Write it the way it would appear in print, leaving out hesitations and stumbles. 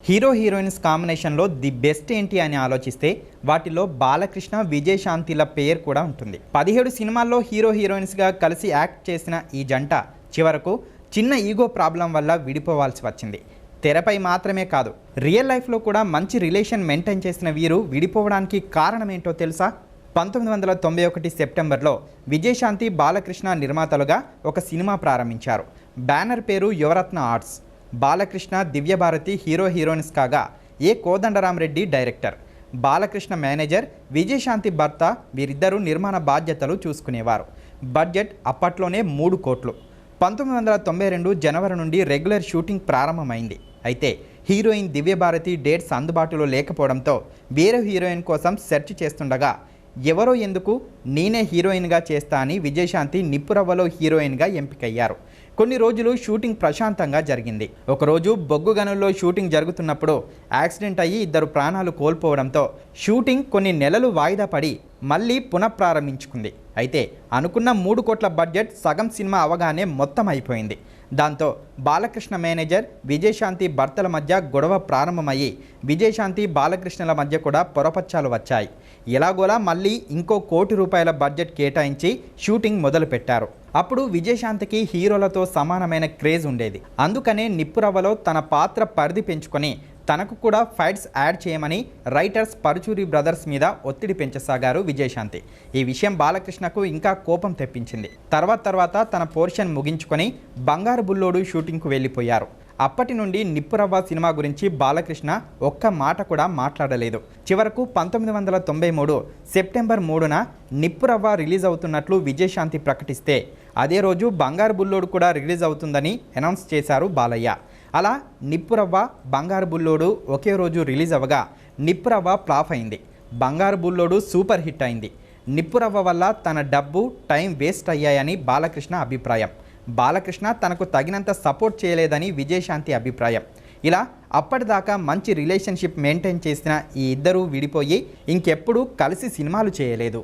Hero heroines కాంబినేషన్లో the best ఏంటి అని ఆలోచిస్తే వాటిలో బాలకృష్ణ విజయశాంతిల పేరు కూడా ఉంటుంది. 17 సినిమాల్లో హీరో హీరోయిన్స్గా కలిసి యాక్ట్ చేసిన ఈ జంట చివరకు చిన్న ఈగో ప్రాబ్లం వల్ల విడిపోవాల్సి వచ్చింది. తెరపై మాత్రమే కాదు, రియల్ లైఫ్లో కూడా మంచి రిలేషన్ మెయింటైన్ చేసిన వీరు విడిపోవడానికి కారణమేంటో తెలుసా? 1991 సెప్టెంబర్లో విజయశాంతి బాలకృష్ణ నిర్మాతలుగా ఒక సినిమా ప్రారంభించారు. బ్యానర్ పేరు Yuvaratna arts. Balakrishna, Divya Bharati hero heroines కాగా ఏ కోదండరామరెడ్డి డైరెక్టర్. బాలకృష్ణ మేనేజర్, విజయశాంతి భర్త. వీరిద్దరూ నిర్మాణ బాధ్యతలు చూసుకునేవారు. బడ్జెట్ అప్పట్లోనే 3 కోట్లు. 1992 జనవరి నుండి రెగ్యులర్ షూటింగ్ ప్రారంభమైంది. అయితే హీరోయిన్ దివ్యభారతి డేట్స్ అందుబాటులో లేకపోవడంతో వేరే హీరోయిన్ కోసం సెర్చ్ చేస్తుండగా ఎవరో ఎందుకు నేనే హీరోయిన్గా చేస్తా అని విజయశాంతి నిప్పురవ్వలో హీరోయిన్గా ఎంపికయ్యారు. కొన్ని రోజులు షూటింగ్ ప్రశాంతంగా జరిగింది. ఒకరోజు బొగ్గు గనుల్లో షూటింగ్ జరుగుతున్నప్పుడు యాక్సిడెంట్ అయ్యి 2 ప్రాణాలు కోల్పోవడంతో షూటింగ్ కొన్ని నెలలు వాయిదా పడి మళ్ళీ పునఃప్రారంభించుకుంది. అయితే అనుకున్న 3 కోట్ల బడ్జెట్ సగం సినిమా అవగానే మొత్తం అయిపోయింది. దాంతో బాలకృష్ణ మేనేజర్, విజయశాంతి భర్తల మధ్య గొడవ ప్రారంభమయ్యి విజయశాంతి బాలకృష్ణల మధ్య కూడా పొరపచ్చాలు వచ్చాయి. ఎలాగోలా మళ్ళీ ఇంకో ₹1 కోటి బడ్జెట్ కేటాయించి షూటింగ్ మొదలుపెట్టారు. అప్పుడు విజయశాంతికి హీరోలతో సమానమైన క్రేజ్ ఉండేది. అందుకనే నిప్పురవ్వలో తన పాత్ర పరిధి పెంచుకొని తనకు కూడా ఫైట్స్ యాడ్ చేయమని రైటర్స్ పరుచూరి బ్రదర్స్ మీద ఒత్తిడి పెంచసాగారు విజయశాంతి. ఈ విషయం బాలకృష్ణకు ఇంకా కోపం తెప్పించింది. తర్వాత తన పోర్షన్ ముగించుకొని బంగారు బుల్లోడు షూటింగ్కు వెళ్ళిపోయారు. అప్పటి నుండి నిప్పురవ్వ సినిమా గురించి బాలకృష్ణ ఒక్క మాట కూడా మాట్లాడలేదు. చివరకు 1993 సెప్టెంబర్ 3న నిప్పురవ్వ రిలీజ్ అవుతున్నట్లు విజయశాంతి ప్రకటిస్తే అదే రోజు బంగారు బుల్లోడు కూడా రిలీజ్ అవుతుందని అనౌన్స్ చేశారు బాలయ్య. అలా నిప్పురవ్వ, బంగారు బుల్లోడు ఒకే రోజు రిలీజ్ అవ్వగా నిప్పురవ్వ ఫ్లాప్ అయింది. బంగారు బుల్లోడు సూపర్ హిట్ అయింది. నిప్పురవ్వ వల్ల తన డబ్బు, టైం వేస్ట్ అయ్యాయని బాలకృష్ణ అభిప్రాయం. బాలకృష్ణ తనకు తగినంత సపోర్ట్ చేయలేదని విజయశాంతి అభిప్రాయం. ఇలా అప్పటిదాకా మంచి రిలేషన్షిప్ మెయింటైన్ చేసిన ఈ ఇద్దరూ విడిపోయి ఇంకెప్పుడూ కలిసి సినిమాలు చేయలేదు.